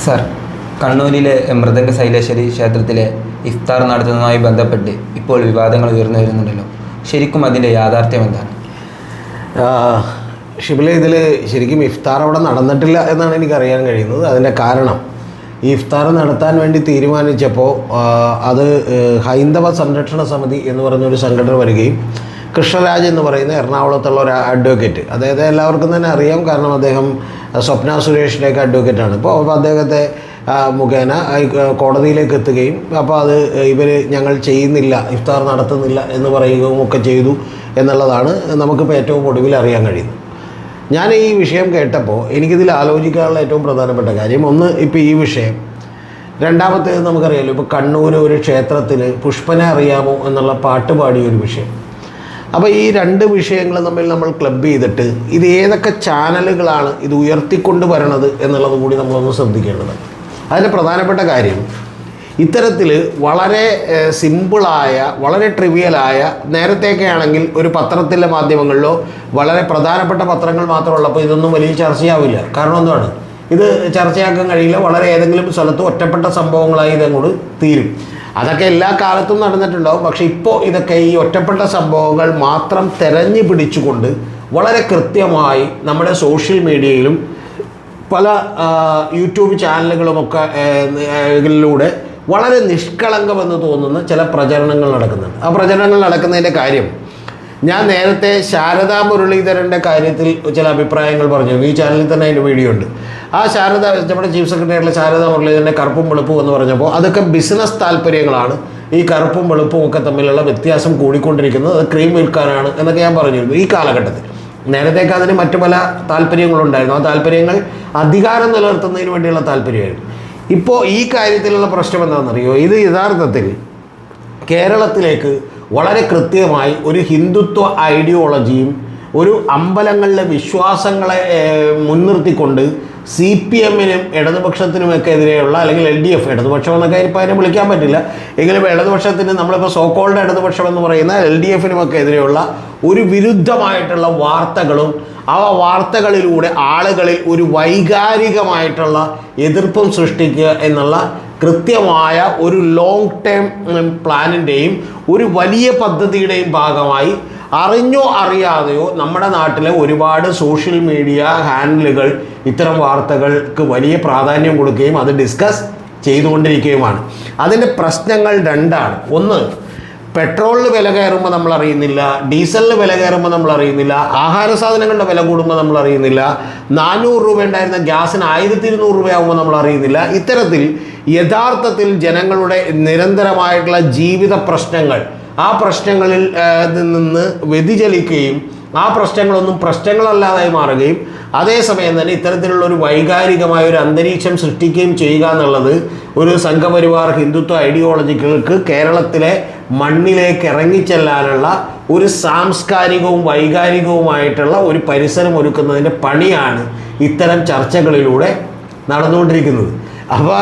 Sir, കണ്ണൂരിലെ മൃദംഗ ശൈലേശ്വരി ക്ഷേത്രത്തിലെ ഇഫ്താർ നടത്തുന്നതുമായി ബന്ധപ്പെട്ട് ഇപ്പോൾ വിവാദങ്ങൾ ഉയർന്നു വരുന്നുണ്ടല്ലോ. ശരിക്കും അതിൻ്റെ യാഥാർത്ഥ്യം എന്താണ്? ഷിബിലെ, ഇതിൽ ശരിക്കും ഇഫ്താർ അവിടെ നടന്നിട്ടില്ല എന്നാണ് എനിക്കറിയാൻ കഴിയുന്നത്. അതിൻ്റെ കാരണം, ഈ ഇഫ്താർ നടത്താൻ വേണ്ടി തീരുമാനിച്ചപ്പോൾ അത് ഹൈന്ദവ സംരക്ഷണ സമിതി എന്ന് പറഞ്ഞൊരു സംഘടന വരികയും കൃഷ്ണരാജ് എന്ന് പറയുന്ന എറണാകുളത്തുള്ള ഒരു അഡ്വക്കേറ്റ്, അദ്ദേഹത്തെ എല്ലാവർക്കും തന്നെ അറിയാം, കാരണം അദ്ദേഹം സ്വപ്ന സുരേഷിൻ്റെയൊക്കെ അഡ്വക്കേറ്റാണ്. അപ്പോൾ അദ്ദേഹത്തെ മുഖേന കോടതിയിലേക്ക് എത്തുകയും അപ്പോൾ അത് ഞങ്ങൾ ചെയ്യുന്നില്ല, ഇഫ്താർ നടത്തുന്നില്ല എന്ന് പറയുകയും ഒക്കെ ചെയ്തു എന്നുള്ളതാണ് നമുക്കിപ്പോൾ ഏറ്റവും ഒടുവിൽ അറിയാൻ കഴിയുന്നത്. ഞാൻ ഈ വിഷയം കേട്ടപ്പോൾ എനിക്കിതിൽ ആലോചിക്കാനുള്ള ഏറ്റവും പ്രധാനപ്പെട്ട കാര്യം, ഒന്ന് ഇപ്പോൾ ഈ വിഷയം, രണ്ടാമത്തേത് നമുക്കറിയാമല്ലോ, ഇപ്പോൾ കണ്ണൂർ ഒരു ക്ഷേത്രത്തിൽ പുഷ്പനെ അറിയാമോ എന്നുള്ള പാട്ട് പാടിയൊരു വിഷയം. അപ്പോൾ ഈ രണ്ട് വിഷയങ്ങൾ തമ്മിൽ നമ്മൾ ക്ലബ് ചെയ്തിട്ട് ഇത് ഏതൊക്കെ ചാനലുകളാണ് ഇത് ഉയർത്തിക്കൊണ്ട് വരണത് എന്നുള്ളത് കൂടി നമ്മളൊന്ന് ശ്രദ്ധിക്കേണ്ടതുണ്ട്. അതിൻ്റെ പ്രധാനപ്പെട്ട കാര്യം, ഇത്തരത്തിൽ വളരെ സിമ്പിളായ, വളരെ ട്രിവിയലായ, നേരത്തെയൊക്കെ ആണെങ്കിൽ ഒരു പത്രത്തിലെ മാധ്യമങ്ങളിലോ വളരെ പ്രധാനപ്പെട്ട പത്രങ്ങൾ മാത്രമുള്ളപ്പോൾ ഇതൊന്നും വലിയ ചർച്ചയാവില്ല. കാരണം എന്താണ്, ഇത് ചർച്ചയാക്കാൻ കഴിയില്ല, വളരെ ഏതെങ്കിലും സ്ഥലത്ത് ഒറ്റപ്പെട്ട സംഭവങ്ങളായി ഇതങ്ങോട്ട് തീരും. അതൊക്കെ എല്ലാ കാലത്തും നടന്നിട്ടുണ്ടാവും. പക്ഷേ ഇപ്പോൾ ഇതൊക്കെ ഈ ഒറ്റപ്പെട്ട സംഭവങ്ങൾ മാത്രം തെരഞ്ഞു പിടിച്ചുകൊണ്ട് വളരെ കൃത്യമായി നമ്മുടെ സോഷ്യൽ മീഡിയയിലും പല യൂട്യൂബ് ചാനലുകളുമൊക്കെ ിലൂടെ വളരെ നിഷ്കളങ്കമെന്ന് തോന്നുന്ന ചില പ്രചരണങ്ങൾ നടക്കുന്നുണ്ട്. ആ പ്രചരണങ്ങൾ നടക്കുന്നതിൻ്റെ കാര്യം, ഞാൻ നേരത്തെ ശാരദാ മുരളീധരൻ്റെ കാര്യത്തിൽ ചില അഭിപ്രായങ്ങൾ പറഞ്ഞു. ഈ ചാനലിൽ തന്നെ അതിൻ്റെ വീഡിയോ ഉണ്ട്. ആ നമ്മുടെ ചീഫ് സെക്രട്ടറിയായിട്ടുള്ള ശാരദാ മുരളീധരൻ്റെ കറുപ്പും വെളുപ്പും എന്ന് പറഞ്ഞപ്പോൾ അതൊക്കെ ബിസിനസ് താല്പര്യങ്ങളാണ്. ഈ കറുപ്പും വെളുപ്പും ഒക്കെ തമ്മിലുള്ള വ്യത്യാസം കൂടിക്കൊണ്ടിരിക്കുന്നത്, അത് ക്രീം വിൽക്കാനാണ് എന്നൊക്കെ ഞാൻ പറഞ്ഞിരുന്നു. ഈ കാലഘട്ടത്തിൽ നേരത്തേക്ക് അതിന് മറ്റു പല താല്പര്യങ്ങളുണ്ടായിരുന്നു. ആ താല്പര്യങ്ങൾ അധികാരം നിലനിർത്തുന്നതിന് വേണ്ടിയുള്ള താല്പര്യമായിരുന്നു. ഇപ്പോൾ ഈ കാര്യത്തിലുള്ള പ്രശ്നം എന്താണെന്നറിയോ, ഇത് യഥാർത്ഥത്തിൽ കേരളത്തിലേക്ക് വളരെ കൃത്യമായി ഒരു ഹിന്ദുത്വ ഐഡിയോളജിയും ഒരു അമ്പലങ്ങളിലെ വിശ്വാസങ്ങളെ മുൻനിർത്തിക്കൊണ്ട് CPM-നും ഇടതുപക്ഷത്തിനുമൊക്കെ എതിരെയുള്ള, അല്ലെങ്കിൽ LDF, ഇടതുപക്ഷം എന്നൊക്കെ ഇപ്പോൾ അതിനെ വിളിക്കാൻ പറ്റില്ല എങ്കിലും ഇടതുപക്ഷത്തിന്, നമ്മളിപ്പോൾ സോക്കോൾഡ് ഇടതുപക്ഷം എന്ന് പറയുന്ന LDF-നുമൊക്കെ എതിരെയുള്ള ഒരു വിരുദ്ധമായിട്ടുള്ള വാർത്തകളും ആ വാർത്തകളിലൂടെ ആളുകളിൽ ഒരു വൈകാരികമായിട്ടുള്ള എതിർപ്പും സൃഷ്ടിക്കുക എന്നുള്ള കൃത്യമായ ഒരു ലോങ് ടേം പ്ലാനിൻ്റെയും ഒരു വലിയ പദ്ധതിയുടെയും ഭാഗമായി അറിഞ്ഞോ അറിയാതെയോ നമ്മുടെ നാട്ടിലെ ഒരുപാട് സോഷ്യൽ മീഡിയ ഹാൻഡിലുകൾ ഇത്തരം വാർത്തകൾക്ക് വലിയ പ്രാധാന്യം കൊടുക്കുകയും അത് ഡിസ്കസ് ചെയ്തുകൊണ്ടിരിക്കുകയുമാണ്. അതിൻ്റെ പ്രശ്നങ്ങൾ രണ്ടാണ്. ഒന്ന്, പെട്രോളിന് വില കയറുമ്പോൾ നമ്മൾ അറിയുന്നില്ല, ഡീസലിന് വില കയറുമ്പോൾ നമ്മൾ അറിയുന്നില്ല, ആഹാര സാധനങ്ങളുടെ വില കൂടുമ്പോൾ നമ്മൾ അറിയുന്നില്ല, 400 രൂപ ഉണ്ടായിരുന്ന ഗ്യാസിന് 1200 രൂപയാകുമ്പോൾ നമ്മൾ അറിയുന്നില്ല. ഇത്തരത്തിൽ യഥാർത്ഥത്തിൽ ജനങ്ങളുടെ നിരന്തരമായിട്ടുള്ള ജീവിത പ്രശ്നങ്ങൾ, ആ പ്രശ്നങ്ങളിൽ നിന്ന് വ്യതിചലിക്കുകയും ആ പ്രശ്നങ്ങളൊന്നും പ്രശ്നങ്ങളല്ലാതായി മാറുകയും അതേസമയം തന്നെ ഇത്തരത്തിലുള്ള ഒരു വൈകാരികമായ ഒരു അന്തരീക്ഷം സൃഷ്ടിക്കുകയും ചെയ്യുക എന്നുള്ളത് ഒരു സംഘപരിവാർ ഹിന്ദുത്വ ഐഡിയോളജികൾക്ക് കേരളത്തിലെ മണ്ണിലേക്ക് ഇറങ്ങിച്ചെല്ലാനുള്ള ഒരു സാംസ്കാരികവും വൈകാരികവുമായിട്ടുള്ള ഒരു പരിസരം ഒരുക്കുന്നതിൻ്റെ പണിയാണ് ഇത്തരം ചർച്ചകളിലൂടെ നടന്നുകൊണ്ടിരിക്കുന്നത്. അപ്പോൾ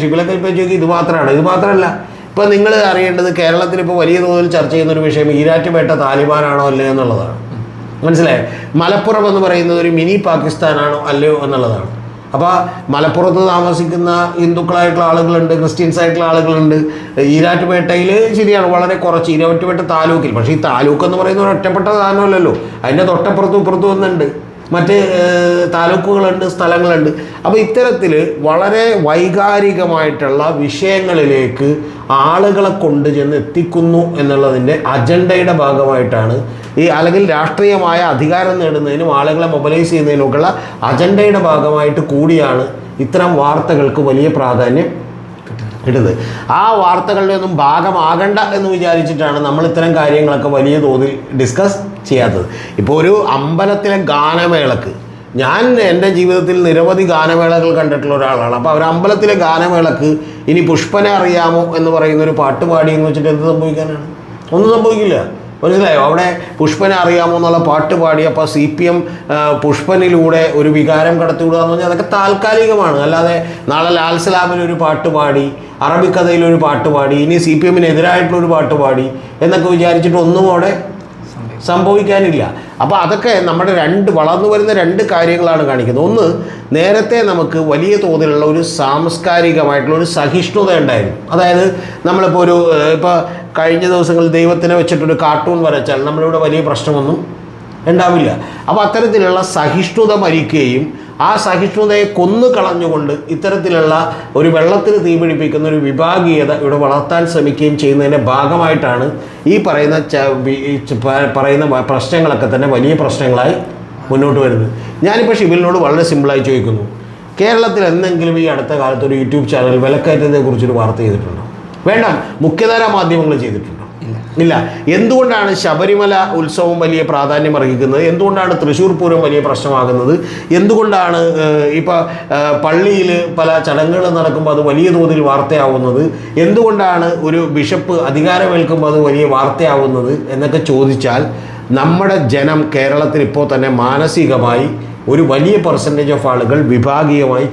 ഷിബിലൊക്കെ ഇപ്പോൾ ചോദിക്കും, ഇത് മാത്രമല്ല. ഇപ്പോൾ നിങ്ങൾ അറിയേണ്ടത്, കേരളത്തിൽ ഇപ്പോൾ വലിയ തോതിൽ ചർച്ച ചെയ്യുന്നൊരു വിഷയം ഈരാറ്റുപേട്ട താലിബാനാണോ അല്ലയോ എന്നുള്ളതാണ്. മനസ്സിലായോ? മലപ്പുറം എന്ന് പറയുന്നത് ഒരു മിനി പാകിസ്ഥാനാണോ അല്ലയോ എന്നുള്ളതാണ്. അപ്പോൾ മലപ്പുറത്ത് താമസിക്കുന്ന ഹിന്ദുക്കളായിട്ടുള്ള ആളുകളുണ്ട്, ക്രിസ്ത്യൻസ് ആയിട്ടുള്ള ആളുകളുണ്ട്. ഈരാറ്റുപേട്ടയിൽ ശരിയാണ് വളരെ കുറച്ച്, ഈരാറ്റുപേട്ട താലൂക്കിൽ. പക്ഷേ ഈ താലൂക്ക് എന്ന് പറയുന്ന ഒരു ഒറ്റപ്പെട്ട സാധനമല്ലല്ലോ, അതിൻ്റെ തൊട്ടപ്പുറത്തും ഇപ്പുറത്തും ഒന്നുണ്ട്, മറ്റ് താലൂക്കുകളുണ്ട്, സ്ഥലങ്ങളുണ്ട്. അപ്പോൾ ഇത്തരത്തിൽ വളരെ വൈകാരികമായിട്ടുള്ള വിഷയങ്ങളിലേക്ക് ആളുകളെ കൊണ്ട് ചെന്ന് എത്തിക്കുന്നു എന്നുള്ളതിൻ്റെ അജണ്ടയുടെ ഭാഗമായിട്ടാണ് അല്ലെങ്കിൽ രാഷ്ട്രീയമായ അധികാരം നേടുന്നതിനും ആളുകളെ മൊബിലൈസ് ചെയ്യുന്നതിനുമൊക്കെയുള്ള അജണ്ടയുടെ ഭാഗമായിട്ട് കൂടിയാണ് ഇത്തരം വാർത്തകൾക്ക് വലിയ പ്രാധാന്യം കിട്ടുന്നത്. ആ വാർത്തകളുടെ ഒന്നും ഭാഗമാകണ്ട എന്ന് വിചാരിച്ചിട്ടാണ് നമ്മൾ ഇത്തരം കാര്യങ്ങളൊക്കെ വലിയ തോതിൽ ഡിസ്കസ് ചെയ്യാത്തത്. ഇപ്പോൾ ഒരു അമ്പലത്തിലെ ഗാനമേളക്ക്, ഞാൻ എൻ്റെ ജീവിതത്തിൽ നിരവധി ഗാനമേളകൾ കണ്ടിട്ടുള്ള ഒരാളാണ്. അപ്പോൾ ഒരു അമ്പലത്തിലെ ഗാനമേളക്ക് ഇനി പുഷ്പനെ അറിയാമോ എന്ന് പറയുന്നൊരു പാട്ട് പാടി എന്ന് വെച്ചിട്ട് എന്ത് സംഭവിക്കാനാണ്? ഒന്നും സംഭവിക്കില്ല. മനസ്സിലായോ? അവിടെ പുഷ്പനെ അറിയാമോ എന്നുള്ള പാട്ട് പാടി അപ്പോൾ CPM പുഷ്പനിലൂടെ ഒരു വികാരം കടത്തിവിടുക എന്ന് പറഞ്ഞാൽ അതൊക്കെ താൽക്കാലികമാണ്. അല്ലാതെ നാളെ ലാൽ സലാമിലൊരു പാട്ട് പാടി, അറബിക്കഥയിലൊരു പാട്ട് പാടി, ഇനി CPM-നെതിരായിട്ടുള്ളൊരു പാട്ട് പാടി എന്നൊക്കെ വിചാരിച്ചിട്ട് ഒന്നും അവിടെ സംഭവിക്കാനില്ല. അപ്പോൾ അതൊക്കെ നമ്മുടെ വളർന്നു വരുന്ന രണ്ട് കാര്യങ്ങളാണ് കാണിക്കുന്നത്. ഒന്ന്, നേരത്തെ നമുക്ക് വലിയ തോതിലുള്ള ഒരു സാംസ്കാരികമായിട്ടുള്ള ഒരു സഹിഷ്ണുത ഉണ്ടായിരുന്നു. അതായത് നമ്മളിപ്പോൾ ഇപ്പോൾ കഴിഞ്ഞ ദിവസങ്ങളിൽ ദൈവത്തിനെ വെച്ചിട്ടൊരു കാർട്ടൂൺ വരച്ചാൽ നമ്മളിവിടെ വലിയ പ്രശ്നമൊന്നും ഉണ്ടാവില്ല. അപ്പോൾ അത്തരത്തിലുള്ള സഹിഷ്ണുത മരിക്കുകയും ആ സഹിഷ്ണുതയെ കൊന്നു കളഞ്ഞുകൊണ്ട് ഇത്തരത്തിലുള്ള ഒരു വെള്ളത്തിന് തീപിടിപ്പിക്കുന്ന ഒരു വിഭാഗീയത ഇവിടെ വളർത്താൻ ശ്രമിക്കുകയും ചെയ്യുന്നതിൻ്റെ ഭാഗമായിട്ടാണ് ഈ പറയുന്ന പ്രശ്നങ്ങളൊക്കെ തന്നെ വലിയ പ്രശ്നങ്ങളായി മുന്നോട്ട് വരുന്നത്. ഞാനിപ്പോൾ ഷിബിലിനോട് വളരെ സിമ്പിളായി ചോദിക്കുന്നു, കേരളത്തിൽ എന്തെങ്കിലും ഈ അടുത്ത കാലത്ത് ഒരു യൂട്യൂബ് ചാനൽ വിലക്കയറ്റത്തെ കുറിച്ചൊരു വാർത്ത ചെയ്തിട്ടുണ്ടോ? വേണ്ട, മുഖ്യധാരാ മാധ്യമങ്ങൾ ചെയ്തിട്ടുണ്ടോ? ഇല്ല. എന്തുകൊണ്ടാണ് ശബരിമല ഉത്സവം വലിയ പ്രാധാന്യം അർഹിക്കുന്നത്? എന്തുകൊണ്ടാണ് തൃശ്ശൂർ പൂരം വലിയ പ്രശ്നമാകുന്നത്? എന്തുകൊണ്ടാണ് ഇപ്പോൾ പള്ളിയിൽ പല ചടങ്ങുകൾ നടക്കുമ്പോൾ അത് വലിയ തോതിൽ വാർത്തയാവുന്നത്? എന്തുകൊണ്ടാണ് ഒരു ബിഷപ്പ് അധികാരമേൽക്കുമ്പോൾ അത് വലിയ വാർത്തയാവുന്നത് എന്നൊക്കെ ചോദിച്ചാൽ, നമ്മുടെ ജനം കേരളത്തിൽ ഇപ്പോൾ തന്നെ മാനസികമായി ഒരു വലിയ പെർസെൻറ്റേജ് ഓഫ് ആളുകൾ വിഭാഗീയമായി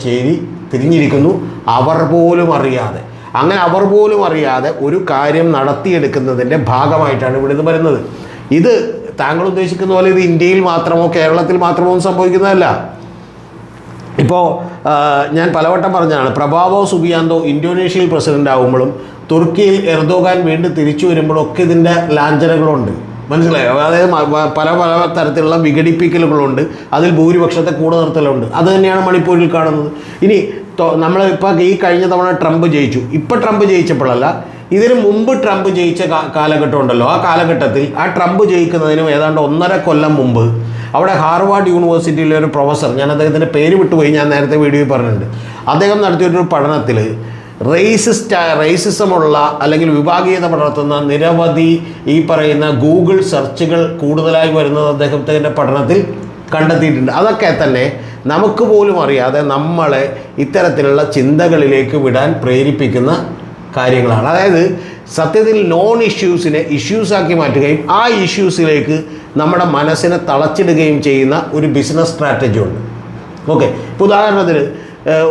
തിരിഞ്ഞിരിക്കുന്നു, അവർ പോലും അറിയാതെ. അങ്ങനെ അവർ പോലും അറിയാതെ ഒരു കാര്യം നടത്തിയെടുക്കുന്നതിൻ്റെ ഭാഗമായിട്ടാണ് ഇവിടെ ഇത് വരുന്നത്. ഇത് താങ്കൾ ഉദ്ദേശിക്കുന്ന പോലെ ഇത് ഇന്ത്യയിൽ മാത്രമോ കേരളത്തിൽ മാത്രമോ സംഭവിക്കുന്നതല്ല. ഇപ്പോൾ ഞാൻ പലവട്ടം പറഞ്ഞതാണ്, പ്രഭാവോ സുബിയാന്തോ ഇന്തോനേഷ്യയിൽ പ്രസിഡൻ്റ് ആകുമ്പോഴും തുർക്കിയിൽ എർദോഗാൻ വീണ്ടും തിരിച്ചു വരുമ്പോഴൊക്കെ ഇതിൻ്റെ ലാഞ്ചനകളുണ്ട്. മനസ്സിലായോ? അതായത് പല തരത്തിലുള്ള വിഘടിപ്പിക്കലുകളുണ്ട്, അതിൽ ഭൂരിപക്ഷത്തെ കൂടെ നിർത്തലുണ്ട്. അത് തന്നെയാണ് മണിപ്പൂരിൽ കാണുന്നത്. ഇനി നമ്മളിപ്പോൾ ഈ കഴിഞ്ഞ തവണ ട്രംപ് ജയിച്ചു. ഇപ്പം ട്രംപ് ജയിച്ചപ്പോഴല്ല, ഇതിന് മുമ്പ് ട്രംപ് ജയിച്ച കാലഘട്ടം ഉണ്ടല്ലോ, ആ കാലഘട്ടത്തിൽ ആ ട്രംപ് ജയിക്കുന്നതിനും ഏതാണ്ട് 1.5 കൊല്ലം മുമ്പ് അവിടെ ഹാർവാർഡ് യൂണിവേഴ്സിറ്റിയിലെ ഒരു പ്രൊഫസർ, ഞാൻ അദ്ദേഹത്തിൻ്റെ പേര് വിട്ടുപോയി, ഞാൻ നേരത്തെ വീഡിയോയിൽ പറഞ്ഞിട്ടുണ്ട്, അദ്ദേഹം നടത്തിയൊരു പഠനത്തിൽ റേസിസമുള്ള അല്ലെങ്കിൽ വിഭാഗീയത പടർത്തുന്ന നിരവധി ഈ പറയുന്ന ഗൂഗിൾ സെർച്ചുകൾ കൂടുതലായി വരുന്നത് അദ്ദേഹത്തിൻ്റെ പഠനത്തിൽ കണ്ടെത്തിയിട്ടുണ്ട്. അതൊക്കെ തന്നെ നമുക്ക് പോലും അറിയാതെ നമ്മളെ ഇത്തരത്തിലുള്ള ചിന്തകളിലേക്ക് വിടാൻ പ്രേരിപ്പിക്കുന്ന കാര്യങ്ങളാണ്. അതായത് സത്യത്തിൽ നോൺ ഇഷ്യൂസിനെ ഇഷ്യൂസാക്കി മാറ്റുകയും ആ ഇഷ്യൂസിലേക്ക് നമ്മുടെ മനസ്സിനെ തളച്ചിടുകയും ചെയ്യുന്ന ഒരു ബിസിനസ് സ്ട്രാറ്റജി ഉണ്ട്. ഓക്കെ, ഇപ്പോൾ ഉദാഹരണത്തിന്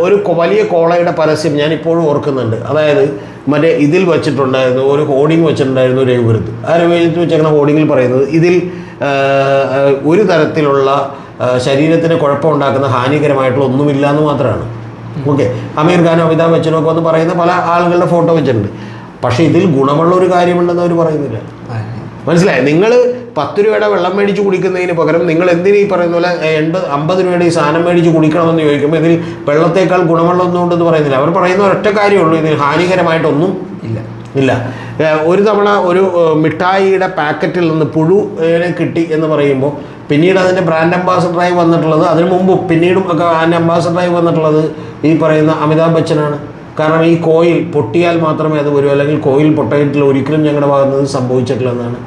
ഒരു വലിയ കോളയുടെ പരസ്യം ഞാൻ ഇപ്പോഴും ഓർക്കുന്നുണ്ട്. അതായത് മറ്റേ ഇതിൽ വെച്ചിട്ടുണ്ടായിരുന്നു, ഒരു ഹോർഡിങ് വെച്ചിട്ടുണ്ടായിരുന്നു രഘുപുരത്ത്. ആ രഘുപുരത്ത് വെച്ചേക്കുന്ന ഹോർഡിങ്ങിൽ പറയുന്നത് ഇതിൽ ഒരു തരത്തിലുള്ള ശരീരത്തിന് കുഴപ്പമുണ്ടാക്കുന്ന ഹാനികരമായിട്ടുള്ള ഒന്നുമില്ല എന്ന് മാത്രമാണ്. ഓക്കെ, അമീർ ഖാനും അമിതാഭ് ബച്ചനും ഒക്കെ വന്ന് പറയുന്ന പല ആളുകളുടെ ഫോട്ടോ വെച്ചിട്ടുണ്ട്. പക്ഷേ ഇതിൽ ഗുണമുള്ള ഒരു കാര്യമുണ്ടെന്ന് അവർ പറയുന്നില്ല. മനസ്സിലായി? നിങ്ങൾ 10 രൂപയുടെ വെള്ളം മേടിച്ച് കുടിക്കുന്നതിന് പകരം നിങ്ങൾ എന്തിനീ പറയുന്ന പോലെ 50 രൂപയുടെ ഈ സാധനം മേടിച്ച് കുടിക്കണമെന്ന് ചോദിക്കുമ്പോൾ ഇതിൽ വെള്ളത്തേക്കാൾ ഗുണമുള്ളൊന്നും ഉണ്ടെന്ന് പറയുന്നില്ല. അവർ പറയുന്ന ഒറ്റ കാര്യമുള്ളൂ, ഇതിൽ ഹാനികരമായിട്ടൊന്നും ഇല്ല. ഒരു തവണ ഒരു മിഠായിയുടെ പാക്കറ്റിൽ നിന്ന് പുഴുവിനെ കിട്ടി എന്ന് പറയുമ്പോൾ പിന്നീട് അതിൻ്റെ ബ്രാൻഡ് അംബാസഡറായി വന്നിട്ടുള്ളത്, അതിന് മുമ്പ് പിന്നീടും ഒക്കെ ബ്രാൻഡ് അംബാസഡറായി വന്നിട്ടുള്ളത് ഈ പറയുന്ന അമിതാഭ് ബച്ചനാണ്. കാരണം ഈ കോയിൽ പൊട്ടിയാൽ മാത്രമേ അത് വരൂ, അല്ലെങ്കിൽ കോയിൽ പൊട്ടയിട്ടില്ല, ഒരിക്കലും ഞങ്ങളുടെ ഭാഗത്ത് സംഭവിച്ചിട്ടില്ല എന്നാണ്.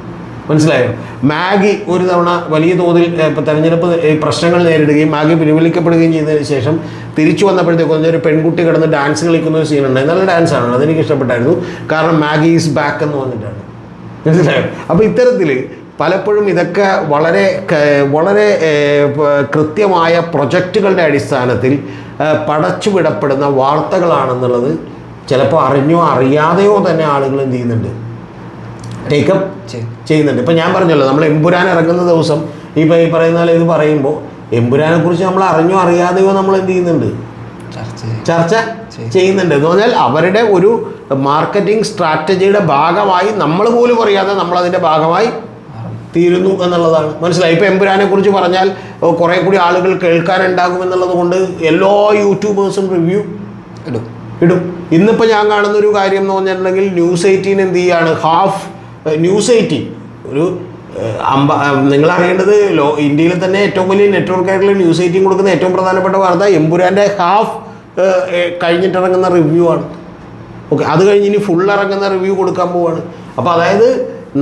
മനസ്സിലായോ? മാഗി ഒരു തവണ വലിയ തോതിൽ ഇപ്പോൾ തെരഞ്ഞെടുപ്പ് പ്രശ്നങ്ങൾ നേരിടുകയും മാഗി പിൻവലിക്കപ്പെടുകയും ചെയ്തതിന് ശേഷം തിരിച്ചു വന്നപ്പോഴത്തേക്കും ഒരു പെൺകുട്ടി കിടന്ന് ഡാൻസ് കളിക്കുന്ന ഒരു സീനുണ്ടായി. നല്ല ഡാൻസാണ്, അതെനിക്ക് ഇഷ്ടപ്പെട്ടായിരുന്നു. കാരണം മാഗി ഈസ് ബാക്ക് എന്ന് പറഞ്ഞിട്ടാണ്. മനസ്സിലായോ? അപ്പോൾ ഇത്തരത്തിൽ പലപ്പോഴും ഇതൊക്കെ വളരെ വളരെ കൃത്യമായ പ്രൊജക്റ്റുകളുടെ അടിസ്ഥാനത്തിൽ പടച്ചുവിടപ്പെടുന്ന വാർത്തകളാണെന്നുള്ളത് ചിലപ്പോൾ അറിഞ്ഞോ അറിയാതെയോ തന്നെ ആളുകൾ എന്ത് ചെയ്യുന്നുണ്ട്, ടേക്കപ്പ് ചെയ്യുന്നുണ്ട്. ഇപ്പം ഞാൻ പറഞ്ഞല്ലോ, നമ്മൾ എമ്പുരാൻ ഇറങ്ങുന്ന ദിവസം ഈ പറയുന്ന പോലെ ഇത് പറയുമ്പോൾ എമ്പുരാനെ കുറിച്ച് നമ്മൾ അറിഞ്ഞോ അറിയാതെയോ നമ്മൾ എന്ത് ചെയ്യുന്നുണ്ട്, ചർച്ച ചെയ്യുന്നുണ്ട്. എന്ന് പറഞ്ഞാൽ അവരുടെ ഒരു മാർക്കറ്റിംഗ് സ്ട്രാറ്റജിയുടെ ഭാഗമായി നമ്മൾ പോലും അറിയാതെ നമ്മളതിൻ്റെ ഭാഗമായി തീരുന്നു എന്നുള്ളതാണ്. മനസ്സിലായി? ഇപ്പോൾ എമ്പുരാനെ കുറിച്ച് പറഞ്ഞാൽ കുറേ കൂടി ആളുകൾ കേൾക്കാനുണ്ടാകും എന്നുള്ളത് കൊണ്ട് എല്ലാ യൂട്യൂബേഴ്സും റിവ്യൂ ഇടും. ഇന്നിപ്പോൾ ഞാൻ കാണുന്നൊരു കാര്യം എന്ന് പറഞ്ഞിട്ടുണ്ടെങ്കിൽ ന്യൂസ് 18 എന്ത് ചെയ്യാണ്, ന്യൂസ് 18 ഒരു നിങ്ങൾ അറിയേണ്ടത് ഇന്ത്യയിൽ തന്നെ ഏറ്റവും വലിയ നെറ്റ്വർക്കായിട്ടുള്ള ന്യൂസ് 18 കൊടുക്കുന്ന ഏറ്റവും പ്രധാനപ്പെട്ട വാർത്ത എമ്പുരാൻ്റെ കഴിഞ്ഞിട്ടിറങ്ങുന്ന റിവ്യൂ ആണ്. ഓക്കെ, അത് കഴിഞ്ഞ് ഇനി ഫുൾ ഇറങ്ങുന്ന റിവ്യൂ കൊടുക്കാൻ പോവാണ്. അപ്പോൾ അതായത്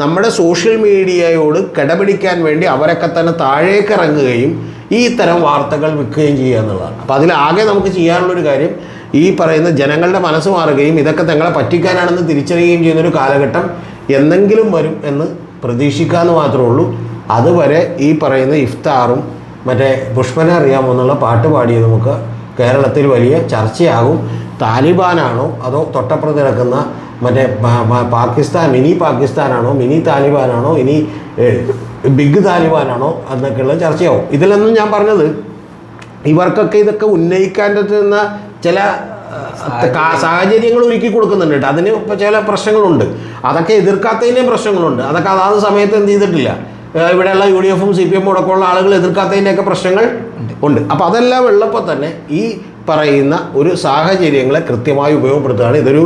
നമ്മുടെ സോഷ്യൽ മീഡിയയോട് കിടപിടിക്കാൻ വേണ്ടി അവരൊക്കെ തന്നെ താഴേക്ക് ഇറങ്ങുകയും ഈ തരം വാർത്തകൾ വിൽക്കുകയും ചെയ്യുക എന്നുള്ളതാണ്. അപ്പോൾ അതിലാകെ നമുക്ക് ചെയ്യാനുള്ളൊരു കാര്യം ഈ പറയുന്ന ജനങ്ങളുടെ മനസ്സ് മാറുകയും ഇതൊക്കെ തങ്ങളെ പറ്റിക്കാനാണെന്ന് തിരിച്ചറിയുകയും ചെയ്യുന്നൊരു കാലഘട്ടം എന്തെങ്കിലും വരും എന്ന് പ്രതീക്ഷിക്കാമെന്ന് മാത്രമേ ഉള്ളൂ. അതുവരെ ഈ പറയുന്ന ഇഫ്താറും മറ്റേ പുഷ്പനെ അറിയാമോ എന്നുള്ള പാട്ട് പാടിയത് നമുക്ക് കേരളത്തിൽ വലിയ ചർച്ചയാകും. താലിബാനാണോ അതോ തൊട്ടപ്പുറത്ത് കിടക്കുന്ന മറ്റേ പാകിസ്ഥാൻ, മിനി പാകിസ്ഥാനാണോ മിനി താലിബാനാണോ ഇനി ബിഗ് താലിബാനാണോ എന്നൊക്കെയുള്ള ചർച്ചയാവും. ഇതിലൊന്നും ഞാൻ പറഞ്ഞത് ഇവർക്കൊക്കെ ഇതൊക്കെ ഉന്നയിക്കാൻ പറ്റുന്ന ചില സാഹചര്യങ്ങൾ ഒരുക്കി കൊടുക്കുന്നുണ്ട് കേട്ടോ. അതിന് ഇപ്പോൾ ചില പ്രശ്നങ്ങളുണ്ട്, അതൊക്കെ എതിർക്കാത്തതിൻ്റെയും പ്രശ്നങ്ങളുണ്ട്. അതൊക്കെ അതാത് സമയത്ത് എന്ത് ചെയ്തിട്ടില്ല, ഇവിടെയുള്ള UDF CPM ഒക്കെ ഉള്ള ആളുകൾ എതിർക്കാത്തതിൻ്റെയൊക്കെ പ്രശ്നങ്ങൾ ഉണ്ട്. അപ്പോൾ അതെല്ലാം ഉള്ളപ്പോൾ തന്നെ ഈ പറയുന്ന ഒരു സാഹചര്യങ്ങളെ കൃത്യമായി ഉപയോഗപ്പെടുത്തുകയാണ്. ഇതൊരു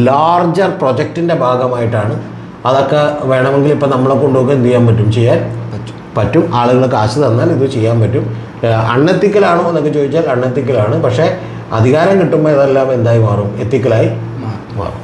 ലാർജർ പ്രൊജക്റ്റിൻ്റെ ഭാഗമായിട്ടാണ്. അതൊക്കെ വേണമെങ്കിൽ ഇപ്പം നമ്മളെ കൊണ്ടൊക്കെ എന്ത് ചെയ്യാൻ ചെയ്യാൻ പറ്റും. ആളുകൾ കാശ് തന്നാൽ ഇത് ചെയ്യാൻ പറ്റും. അൺഎത്തിക്കലാണോ എന്നൊക്കെ ചോദിച്ചാൽ അൺഎത്തിക്കലാണ്. പക്ഷേ അധികാരം കിട്ടുമ്പോൾ ഇതെല്ലാം എന്തായി മാറും, എത്തിക്കലായി മാറും.